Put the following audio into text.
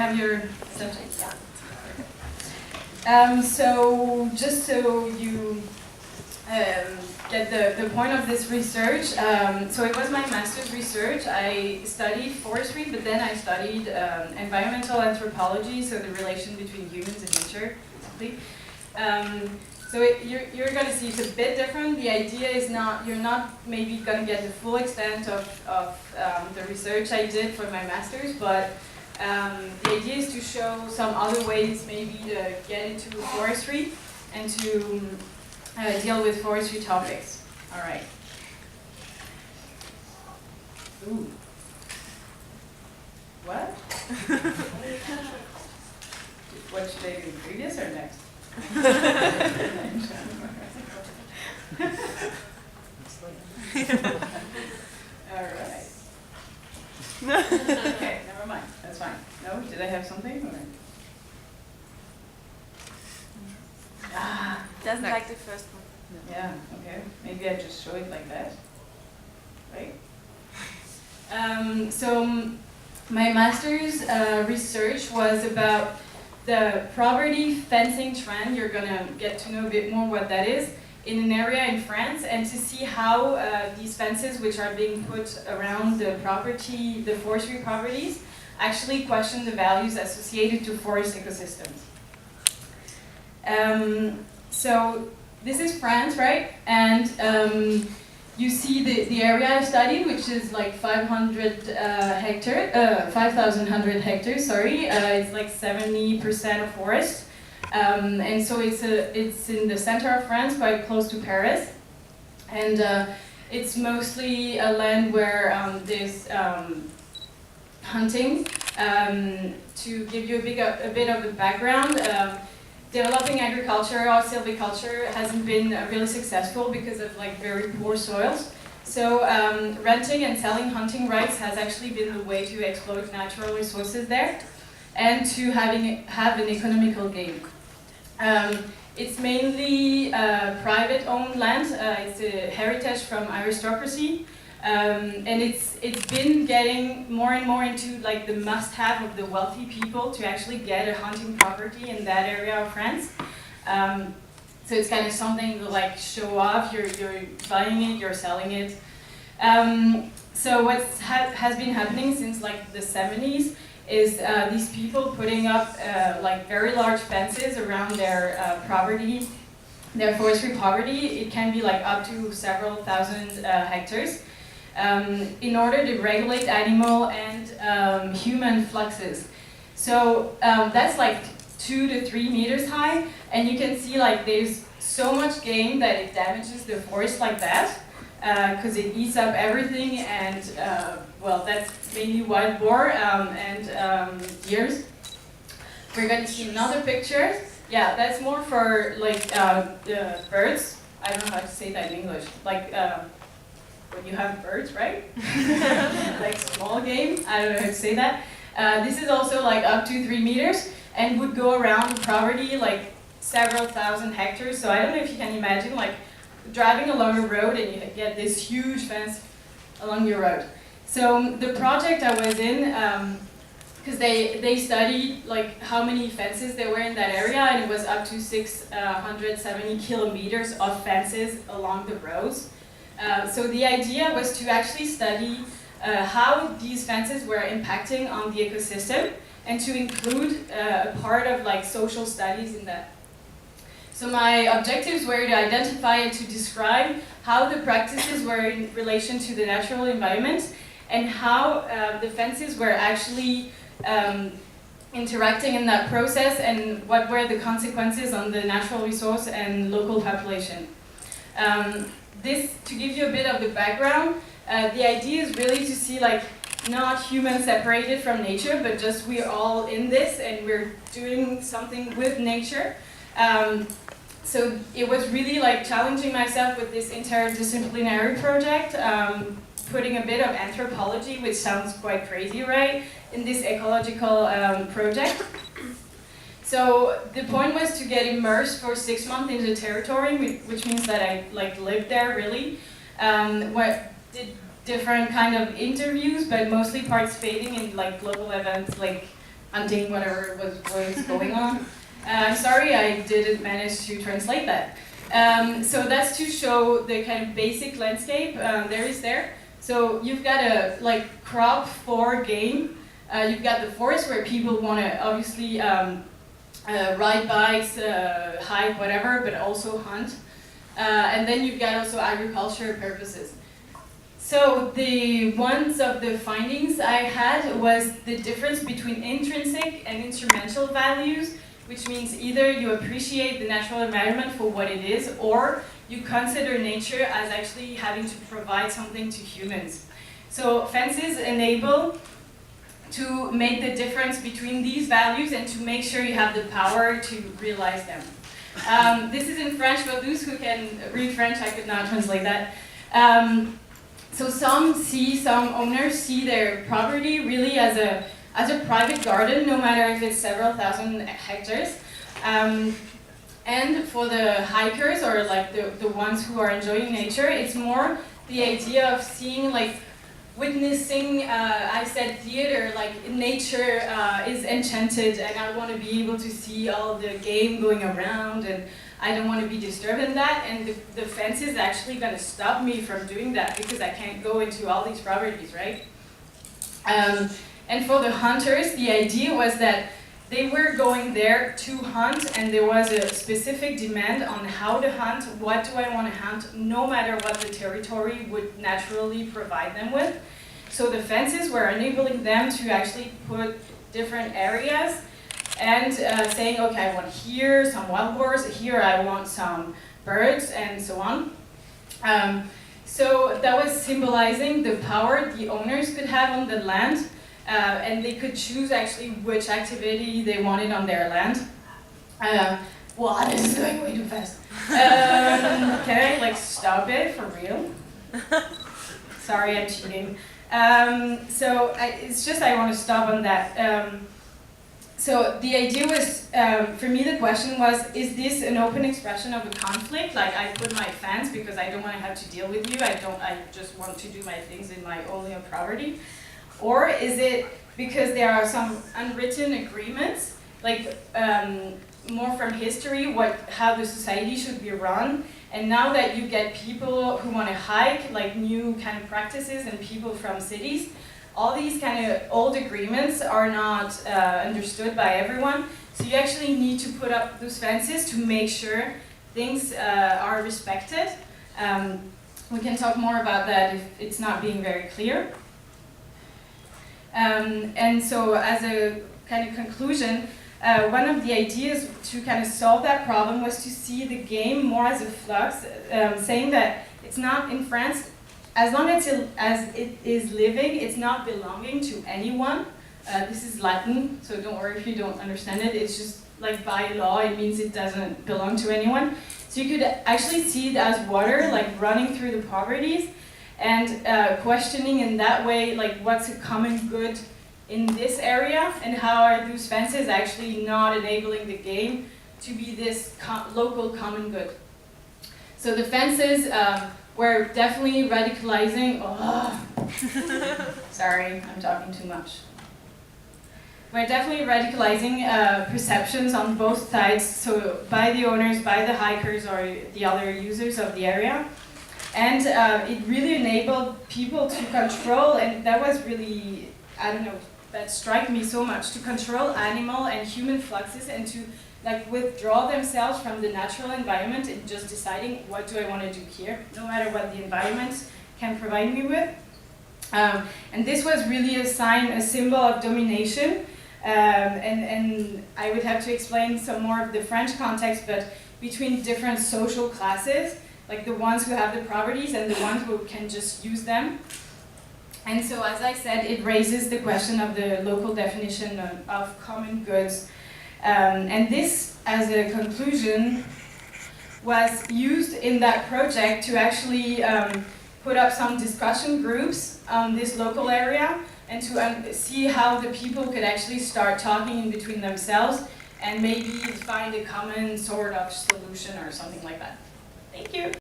have your subject? Yeah. So just so you get the point of this research, so it was my master's research. I studied forestry, but then I studied environmental anthropology, so the relation between humans and nature, basically. So you're going to see it's a bit different. The idea is you're not maybe going to get the full extent of the research I did for my master's, but the idea is to show some other ways maybe to get into forestry and to deal with forestry topics. All right. Ooh. What? What should I do, previous or next? All right. Okay, never mind. That's fine. No, did I have something? Or? Doesn't like the first one. Yeah, okay. Maybe I just show it like that. Right? So my master's research was about the property fencing trend. You're going to get to know a bit more what that is in an area in France, and to see how these fences which are being put around the property, the forestry properties, actually question the values associated to forest ecosystems. So this is France, right? And you see the area I studied, which is like 5,100 hectares, sorry. It's like 70% of forest. And so it's in the center of France, quite close to Paris. And it's mostly a land where there's hunting. To give you a bit of a background, developing agriculture or silviculture hasn't been really successful because of like very poor soils. So renting and selling hunting rights has actually been the way to exploit natural resources there and to have an economical gain. It's mainly private-owned land. It's a heritage from aristocracy. And it's been getting more and more into like the must-have of the wealthy people to actually get a hunting property in that area of France. So it's kind of something to like show off. You're buying it, you're selling it. So what has been happening since like the 70s is these people putting up like very large fences around their property, their forestry property. It can be like up to several thousand hectares. In order to regulate animal and human fluxes. So that's like 2 to 3 meters high, and you can see like there's so much game that it damages the forest like that, because it eats up everything, and well, that's mainly wild boar and deers. We're going to see another picture. Yeah, that's more for like birds. I don't know how to say that in English. Like. When you have birds, right? Like small game, I don't know how to say that. This is also like up to 3 meters and would go around the property like several thousand hectares. So I don't know if you can imagine like driving along a road and you get this huge fence along your road. So the project I was in, because they studied like how many fences there were in that area, and it was up to 670 kilometers of fences along the roads. So the idea was to actually study how these fences were impacting on the ecosystem and to include a part of like social studies in that. So my objectives were to identify and to describe how the practices were in relation to the natural environment and how the fences were actually interacting in that process and what were the consequences on the natural resource and local population. This, to give you a bit of the background, the idea is really to see like not humans separated from nature, but just we're all in this and we're doing something with nature. So it was really like challenging myself with this interdisciplinary project, putting a bit of anthropology, which sounds quite crazy, right, in this ecological project. So the point was to get immersed for 6 months in the territory, which means that I like lived there really. Did different kind of interviews, but mostly participating in like global events like hunting whatever was going on. Sorry, I didn't manage to translate that. So that's to show the kind of basic landscape there. So you've got a crop for game. You've got the forest where people want to obviously ride bikes, hike, whatever, but also hunt. And then you've got also agriculture purposes. So one of the findings I had was the difference between intrinsic and instrumental values, which means either you appreciate the natural environment for what it is, or you consider nature as actually having to provide something to humans. So fences enable to make the difference between these values and to make sure you have the power to realize them. This is in French, for those who can read French, I could not translate that. So some owners see their property really as a private garden, no matter if it's several thousand hectares. And for the hikers or the ones who are enjoying nature, it's more the idea of seeing witnessing, I said theater, nature is enchanted and I want to be able to see all the game going around and I don't want to be disturbed in that, and the fence is actually going to stop me from doing that because I can't go into all these properties, right? And for the hunters, the idea was that they were going there to hunt and there was a specific demand on how to hunt, what do I want to hunt, no matter what the territory would naturally provide them with. So the fences were enabling them to actually put different areas and saying, okay, I want here some wild boars, here I want some birds, and so on. So that was symbolizing the power the owners could have on the land, and they could choose actually which activity they wanted on their land. Wow, this is going way too fast. Can I stop it for real? Sorry, I'm cheating. It's just I want to stop on that. So the idea was, for me the question was, is this an open expression of a conflict? Like I put my fence because I don't want to have to deal with you, I just want to do my things in my only property? Or is it because there are some unwritten agreements, more from history, how the society should be run, and now that you get people who want to hike, new kind of practices, and people from cities, all these kind of old agreements are not understood by everyone. So you actually need to put up those fences to make sure things are respected. We can talk more about that if it's not being very clear. And so as a kind of conclusion, one of the ideas to kind of solve that problem was to see the game more as a flux, saying that it's not in France, as long as it is living, it's not belonging to anyone. This is Latin, so don't worry if you don't understand it. It's just by law, it means it doesn't belong to anyone. So you could actually see it as water, running through the properties, and questioning in that way, what's a common good in this area, and how are those fences actually not enabling the game to be this local common good. So the fences were definitely radicalizing, sorry, I'm talking too much. We're definitely radicalizing perceptions on both sides, so by the owners, by the hikers, or the other users of the area. And it really enabled people to control, and that was really, I don't know, that struck me so much, to control animal and human fluxes and to withdraw themselves from the natural environment and just deciding what do I want to do here, no matter what the environment can provide me with. And this was really a symbol of domination. And I would have to explain some more of the French context, but between different social classes, the ones who have the properties and the ones who can just use them. And so, as I said, it raises the question of the local definition of common goods. And this, as a conclusion, was used in that project to actually put up some discussion groups on this local area and to see how the people could actually start talking in between themselves and maybe find a common sort of solution or something like that. Thank you.